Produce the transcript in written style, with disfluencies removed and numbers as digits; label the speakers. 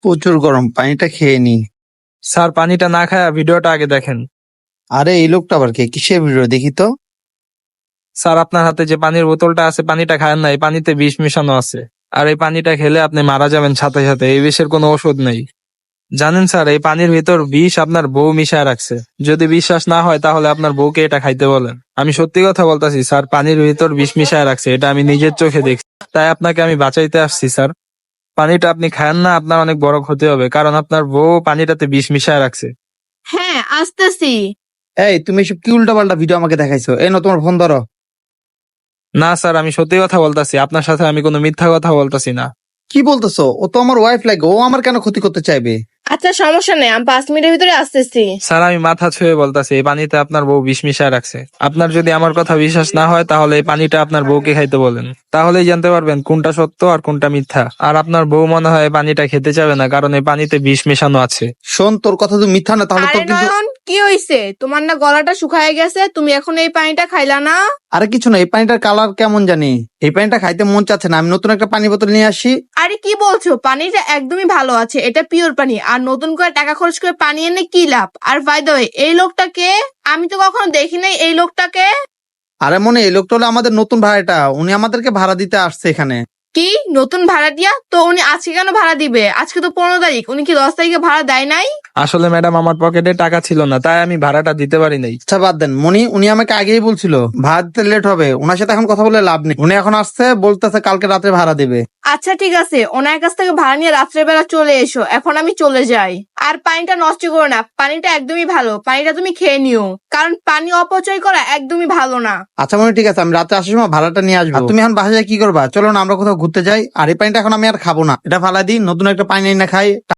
Speaker 1: প্রচুর গরম, পানিটা খেয়ে নি।
Speaker 2: স্যার পানিটা না খায়া ভিডিওটা আগে দেখেন।
Speaker 1: আরে এই লোকটা আবার কে? কিসের ভিডিও দেখি তো।
Speaker 2: স্যার আপনার হাতে যে পানির বোতলটা আছে পানিটা খায়েন না, এই পানিতে বিষ মিশানো আছে। আর এই পানিটা খেলে আপনি মারা যাবেন সাথে সাথে, এই বিষের কোনো ওষুধ নেই। জানেন স্যার, এই পানির ভিতর বিষ আপনার বউ মিশায় রাখছে। যদি বিশ্বাস না হয় তাহলে আপনার বউকে এটা খাইতে বলেন। আমি সত্যি কথা বলতাছি স্যার, পানির ভিতর বিষ মিশায় রাখছে, এটা আমি নিজের চোখে দেখছি। তাই আপনাকে আমি বাঁচাইতে আসছি স্যার। পানিটা আপনি খায়েন না, আপনার অনেক বড় ক্ষতি হবে, কারণ আপনার বউ পানিটাতে বিষ মিশায় রাখছে।
Speaker 3: হ্যাঁ, আসতেছি।
Speaker 1: এই তুমি এসব কি উল্টাপাল্টা ভিডিও আমাকে দেখাইছো? এই না, তোমার ফোন ধরো।
Speaker 2: না স্যার, আমি সত্যি কথা বলতাছি, আপনার সাথে আমি কোনো মিথ্যা কথা বলতাছি না।
Speaker 1: কি বলতেছো? ও তো আমার ওয়াইফ লাগে, ও আমার কেন ক্ষতি করতে চাইবে?
Speaker 3: আচ্ছা, সমস্যা নেই, আমি 5 মিনিটের ভিতরে আসতেছি।
Speaker 2: স্যার আমি মাথা ছুঁয়ে বলতাছি, এই পানিতে আপনার বউ বিষ মিশায় রাখছে। আপনার যদি আমার কথা বিশ্বাস না হয় তাহলে এই পানিটা আপনার বউকে খাইতে বলেন, তাহলেই জানতে পারবেন কোনটা সত্য আর কোনটা মিথ্যা। আর আপনার বউ মনে হয় এই পানিটা খেতে চাবে না, কারণ এই পানিতে বিষ মেশানো আছে।
Speaker 1: শোন, তোর কথা তো মিথ্যা না, তাহলে
Speaker 3: আরে
Speaker 1: তোর কিন্তু।
Speaker 3: নয়ন, কি হইছে? তোমার না গলাটা শুকায় গেছে? তুমি এখন এই পানিটা খাইলা না?
Speaker 1: আরে কিছু না, এই পানিটার কালার কেমন জানি, এই পানিটা খাইতে মন চাচ্ছে না। আমি নতুন একটা পানি বোতল নিয়ে আসি।
Speaker 3: আরে কি বলছো? পানিটা একদমই ভালো আছে, এটা পিওর পানি। আর নতুন করে টাকা খরচ করে পানি এনে কি লাভ? আর বাই দ্য ওয়ে, এই লোকটাকে আমি তো কখনো দেখি নাই। এই লোকটাকে
Speaker 1: আরে মনে, এই লোকটা হলো আমাদের নতুন ভাড়াটা, উনি আমাদেরকে ভাড়া দিতে আসছে এখানে।
Speaker 3: কি নতুন ভাড়াটিয়া? তো উনি আজকে কেন ভাড়া দিবে? আজকে তো 15 তারিখ, উনি কি 10 তারিখে ভাড়া দেয় নাই?
Speaker 2: আসলে ম্যাডাম আমার পকেটে টাকা ছিল না, তাই আমি ভাড়াটা দিতে পারি নাই।
Speaker 1: আচ্ছা বাদ দেন মনি, উনি আমাকে আগেই বলছিল ভাড়া দিতে লেট হবে, ওনার সাথে এখন কথা বলে লাভ নেই। উনি এখন আসছে, বলতেছে কালকে রাতে ভাড়া দেবে।
Speaker 3: আচ্ছা ঠিক আছে, ওনার কাছ থেকে ভাড়া নিয়ে রাত্রেবেলা চলে এসো। এখন আমি চলে যাই। আর পানিটা নষ্ট করো না, পানিটা একদমই ভালো। পানিটা তুমি খেয়ে নিও, কারণ পানি অপচয় করা একদমই ভালো না।
Speaker 1: আচ্ছা মনে, ঠিক আছে, আমি রাতে আসার সময় ভাড়াটা নিয়ে আসবো। আর তুমি এখন বাসায় কি করবা? চলো না আমরা কোথাও ঘুরতে যাই। আর এই পানিটা এখন আমি আর খাবো না, এটা ফালাই দিই, নতুন একটা পানি এনে খাই।